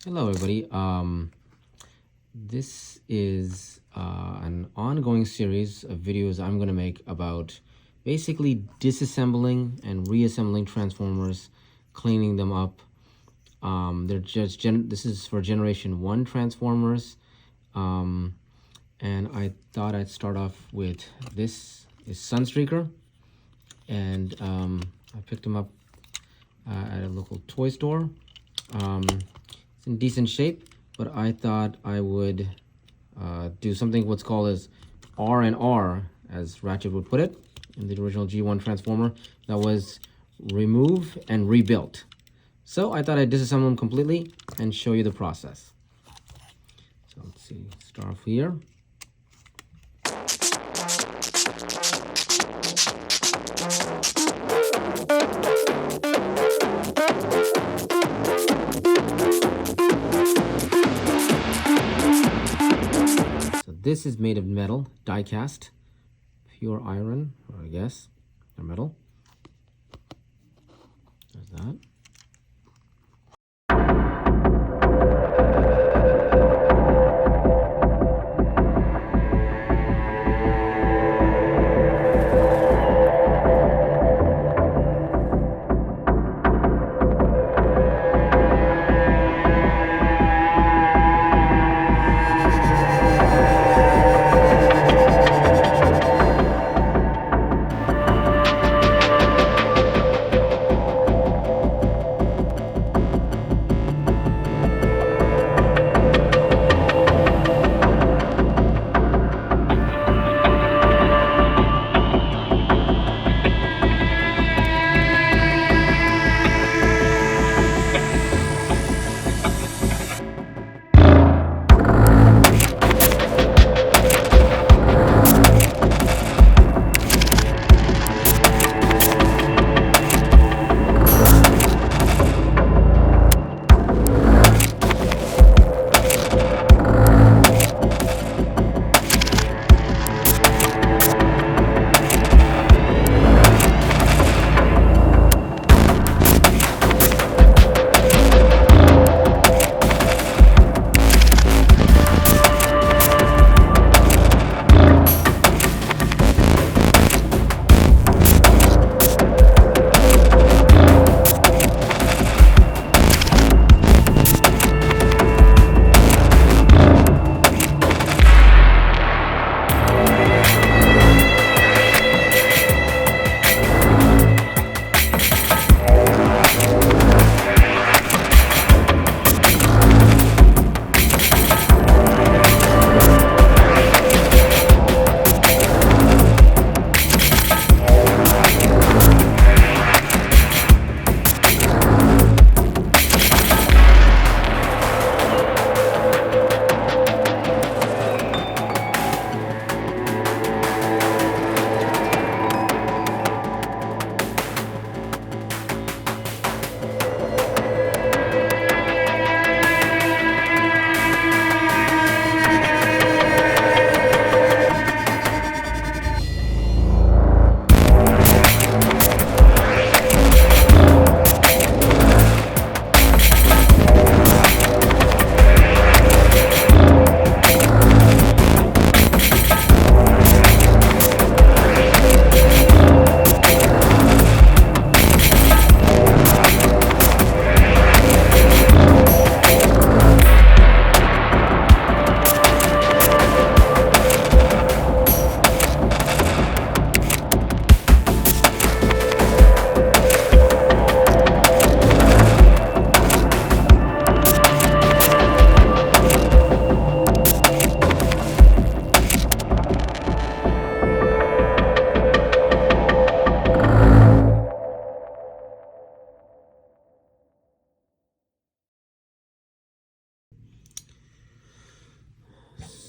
Hello everybody. This is an ongoing series of videos I'm going to make about basically disassembling and reassembling Transformers, cleaning them up. They're just this is for Generation 1 Transformers, and I thought I'd start off with this is Sunstreaker, and I picked him up at a local toy store. It's in decent shape, but I thought I would do something what's called as R&R, as Ratchet would put it in the original G1 Transformer. That was remove and rebuild. So I thought I'd disassemble them completely and show you the process. So let's see, start off here. This is made of metal, die cast, pure iron, or I guess, or metal. There's that.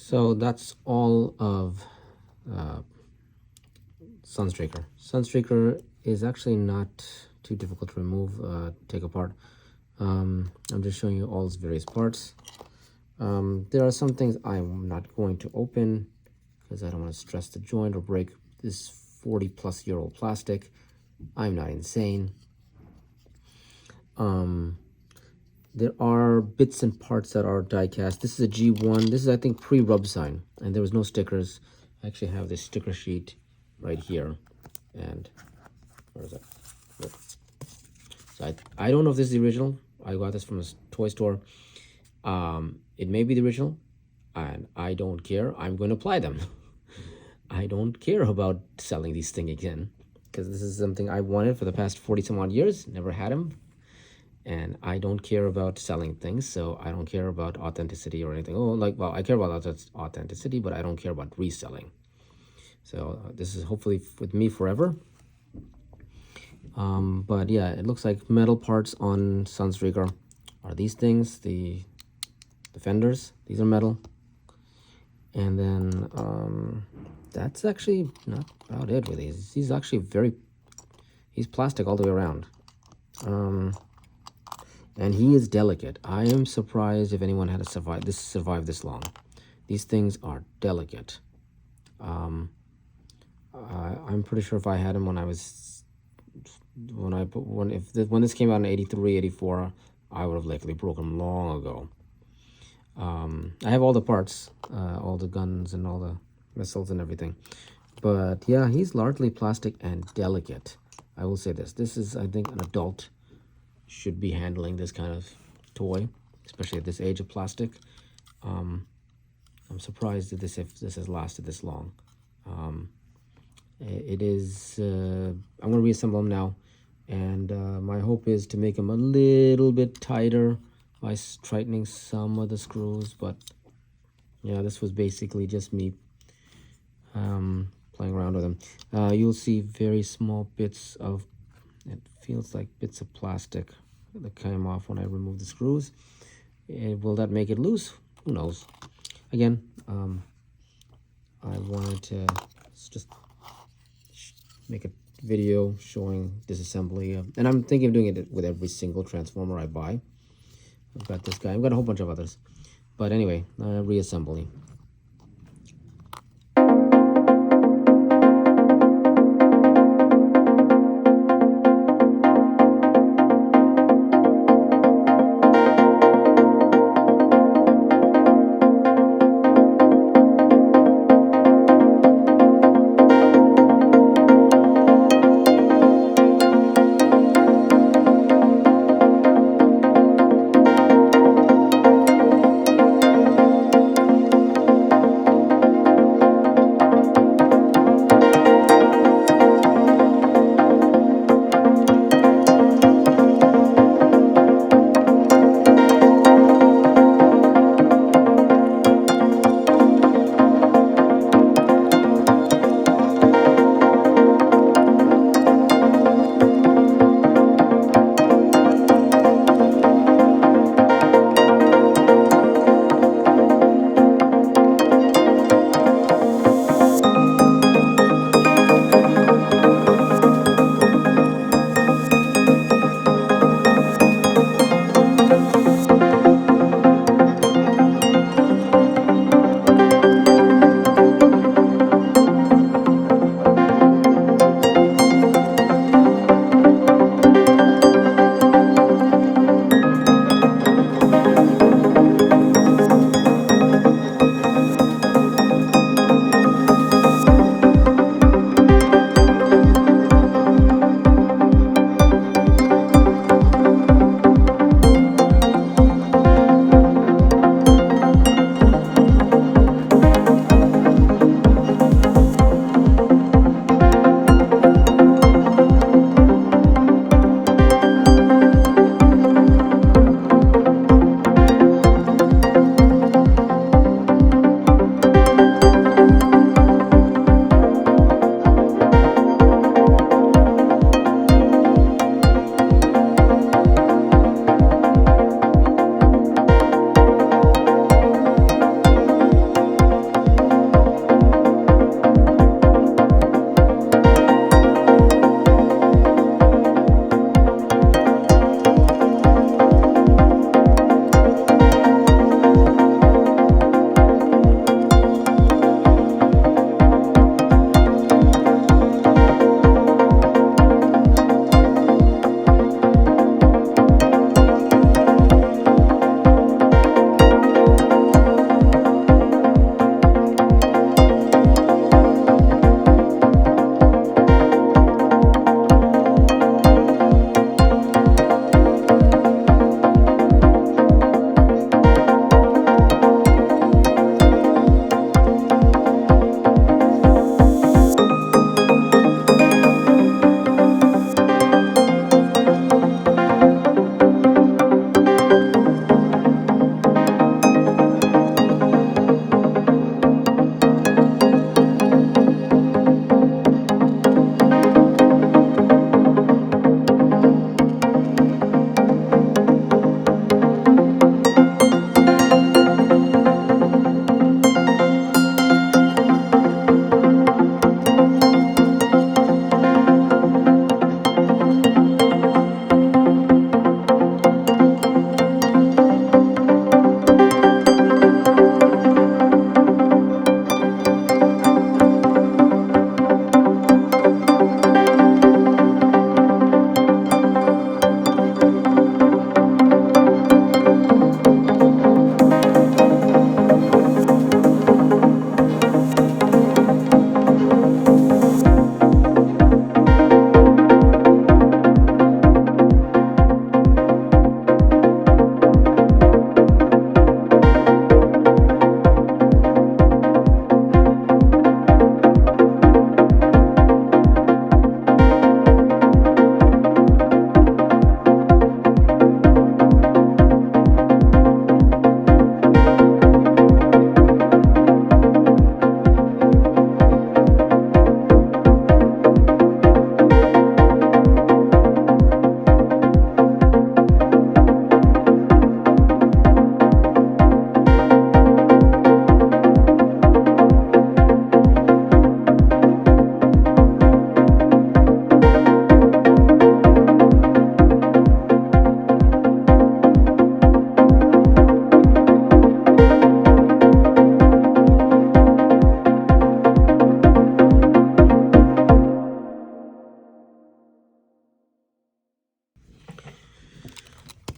So that's all of Sunstreaker. Sunstreaker is actually not too difficult to remove, take apart. I'm just showing you all its various parts. There are some things I'm not going to open because I don't want to stress the joint or break this 40-plus-year-old plastic. I'm not insane. There are bits and parts that are die cast. This is a G1. This is, I think, pre-rub sign, and there was no stickers. I actually have this sticker sheet right here, and where is that? Yep. So I don't know if this is the original. I got this from a toy store. It may be the original, and I don't care. I'm going to apply them. I don't care about selling these things again, because this is something I wanted for the past 40 some odd years. Never had them. And I don't care about selling things, so I don't care about authenticity or anything. Oh, like, well, I care about authenticity, but I don't care about reselling. So this is hopefully with me forever. But yeah, it looks like metal parts on Sunstreaker are these things, the fenders. These are metal. And then that's actually not about it with these. He's actually he's plastic all the way around. And he is delicate. I am surprised if anyone had to survive this long. These things are delicate. I'm pretty sure if I had him when this came out in 83, 84, I would have likely broken them long ago. I have all the parts, all the guns and all the missiles and everything. But yeah, he's largely plastic and delicate. I will say this. This is, I think, an adult should be handling this kind of toy, especially at this age of plastic. I'm surprised that if this has lasted this long. It is. I'm going to reassemble them now, and my hope is to make them a little bit tighter by tightening some of the screws. But yeah, this was basically just me playing around with them. You'll see very small bits of, it feels like bits of plastic that came off when I removed the screws. Will that make it loose? Who knows? Again, I wanted to just make a video showing disassembly, and I'm thinking of doing it with every single Transformer I buy. I've got this guy. I've got a whole bunch of others, but anyway, reassembly.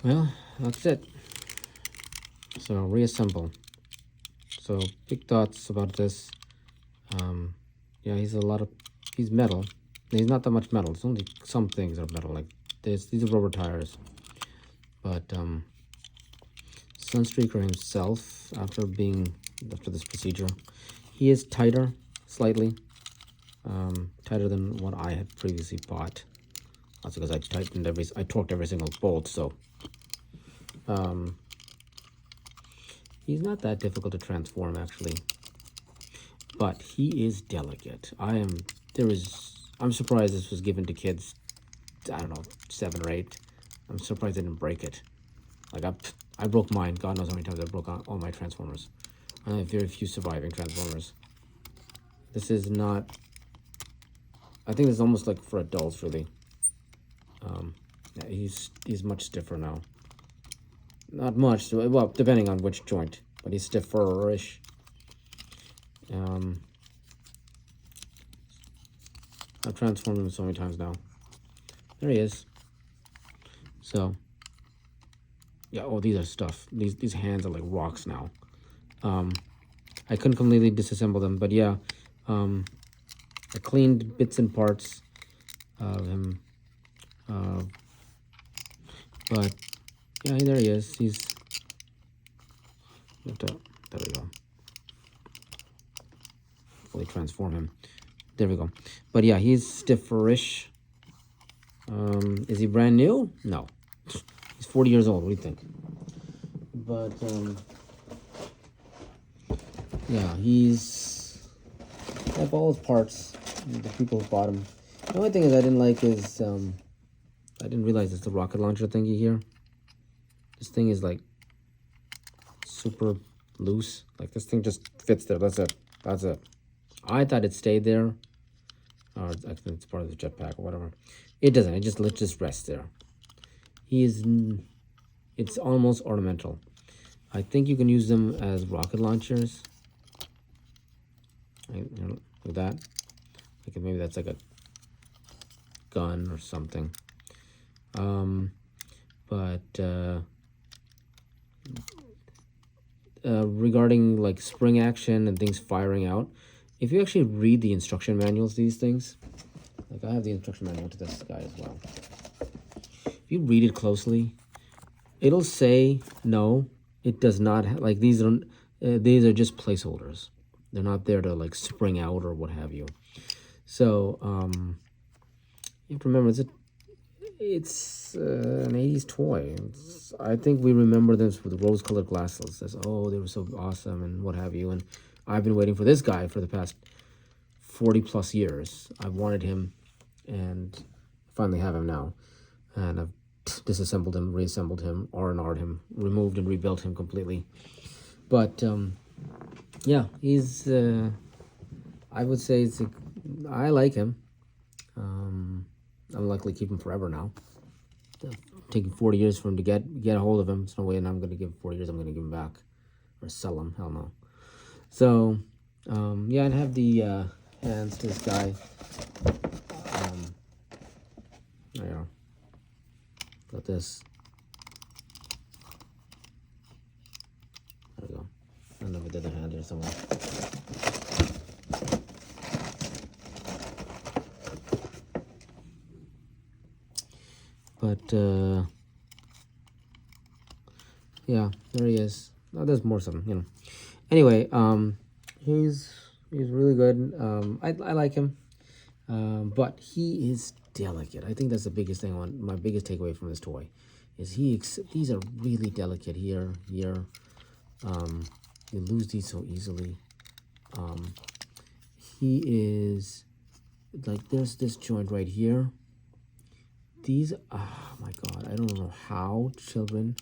Well, that's it. So reassemble. So big thoughts about this. Yeah, he's metal. He's not that much metal. It's only some things are metal, like these are rubber tires. But Sunstreaker himself, after this procedure, he is tighter, slightly tighter than what I had previously bought. That's because I torqued every single bolt. So he's not that difficult to transform, actually, but he is delicate. I'm surprised this was given to kids, I don't know, 7 or 8. I'm surprised I didn't break it. Like, I broke mine. God knows how many times I broke all my Transformers. I have very few surviving Transformers. This is not... I think this is almost like for adults, really. Yeah, he's much stiffer now. Not much, well, depending on which joint, but he's stiffer-ish. I've transformed him so many times now. There he is. So, yeah. Oh, these are stuff. These hands are like rocks now. I couldn't completely disassemble them, but yeah, I cleaned bits and parts of him. But yeah, there he is. There we go. Fully transform him. There we go. But yeah, he's stifferish. Is he brand new? No. He's 40 years old. What do you think? But yeah, he's like all his parts. The people who bought him. The only thing is I didn't like is I didn't realize it's the rocket launcher thingy here. This thing is like super loose. Like this thing just fits there. That's it. That's it. I thought it stayed there. Or I think it's part of the jetpack or whatever. It doesn't. It just rests there. It's almost ornamental. I think you can use them as rocket launchers. Like that. Like maybe that's like a gun or something. Regarding like spring action and things firing out, if you actually read the instruction manuals, these things, like I have the instruction manual to this guy as well. If you read it closely, it'll say no, it does not. Like these are just placeholders. They're not there to like spring out or what have you. So you have to remember it's an 80s toy. I think we remember this with rose-colored glasses. As, oh, they were so awesome and what have you. And I've been waiting for this guy for the past 40 plus years. I've wanted him and finally have him now. And I've disassembled him, reassembled him, R&R'd him, removed and rebuilt him completely. But yeah, he's I would say I like him. I'm likely to keep him forever now. Taking 40 years for him to get a hold of him. There's no way I'm going to give 40 years. I'm going to give him back or sell him. Hell no. So yeah, I'd have the hands to this guy. There you are. Got this. There we go. I don't know if I did the hand here somewhere. But yeah, there he is. Oh, there's more of him, you know. Anyway, he's really good. I like him, but he is delicate. I think that's the biggest thing. My biggest takeaway from this toy is these are really delicate here. You lose these so easily. He is like there's this joint right here. These, oh my God, I don't know how children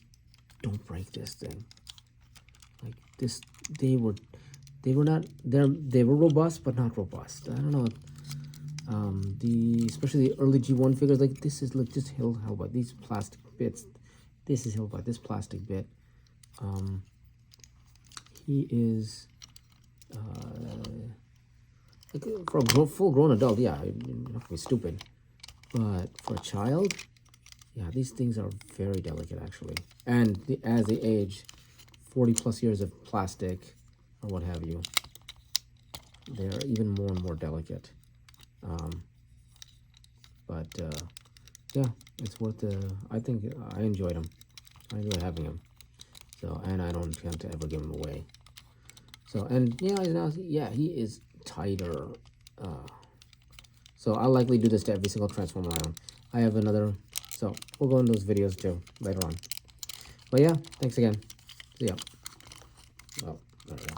don't break this thing. Like this, they were robust, but not robust. I don't know. Especially the early G1 figures, like this is like just held by these plastic bits. This is held by this plastic bit. He is like for a full-grown adult, yeah, you're not gonna be stupid. But for a child, Yeah, these things are very delicate actually. And as they age, 40 plus years of plastic or what have you, they're even more and more delicate. But yeah, it's worth the, I think I enjoyed them. I enjoy having them. So, and I don't intend to ever give them away. So, and yeah, yeah, he is tighter. So I'll likely do this to every single Transformer I own. I have another, so we'll go in those videos too later on. But yeah, thanks again. See ya. Oh, there we go.